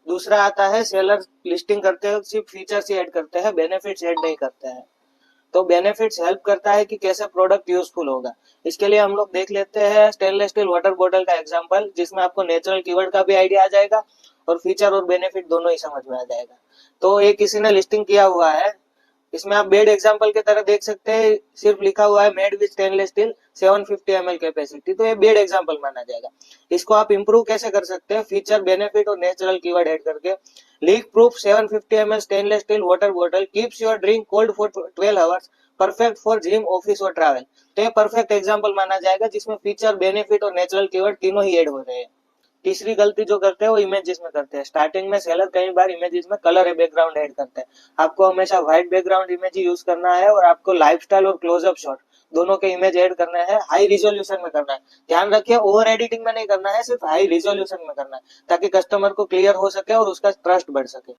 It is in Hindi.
दूसरा आता है सेलर लिस्टिंग करते हैं सिर्फ फीचर्स ही ऐड करते हैं, बेनिफिट्स ऐड नहीं करते हैं। तो बेनिफिट्स हेल्प करता है कि कैसे प्रोडक्ट यूजफुल होगा। इसके लिए हम लोग देख लेते हैं स्टेनलेस स्टील वाटर बॉटल का एग्जांपल, जिसमें आपको नेचुरल कीवर्ड का भी आइडिया आ जाएगा और फीचर और बेनिफिट दोनों ही समझ में आ जाएगा। तो ये किसी ने लिस्टिंग किया हुआ है, इसमें आप बेड एग्जांपल की तरह देख सकते हैं, सिर्फ लिखा हुआ है made with stainless steel 750 ml capacity, तो ये बेड एग्जांपल माना जाएगा। इसको आप इंप्रूव कैसे कर सकते हैं, फीचर बेनिफिट और नेचुरल कीवर्ड ऐड करके। Leak proof 750 ml stainless still water bottle keeps your drink cold for 12 hours, perfect for gym office और ट्रैवल। तो ये परफेक्ट एग्जांपल माना जाएगा, जिसमें फीचर बेनिफिट और नेचुरल कीवर्ड तीनों ही ऐड हो रहे हैं। तीसरी गलती जो करते हैं वो इमेजेस में करते हैं। स्टार्टिंग में सेलर कई बार इमेजेस में कलर बैकग्राउंड ऐड करते हैं। आपको हमेशा व्हाइट बैकग्राउंड इमेज यूज करना है और आपको लाइफस्टाइल और क्लोजअप शॉट दोनों के इमेज ऐड करना है, हाई रिजोल्यूशन में करना है। ध्यान रखिए ओवर एडिटिंग में नहीं करना है, सिर्फ हाई रिजोल्यूशन में करना है, ताकि कस्टमर को क्लियर हो सके और उसका ट्रस्ट बढ़ सके।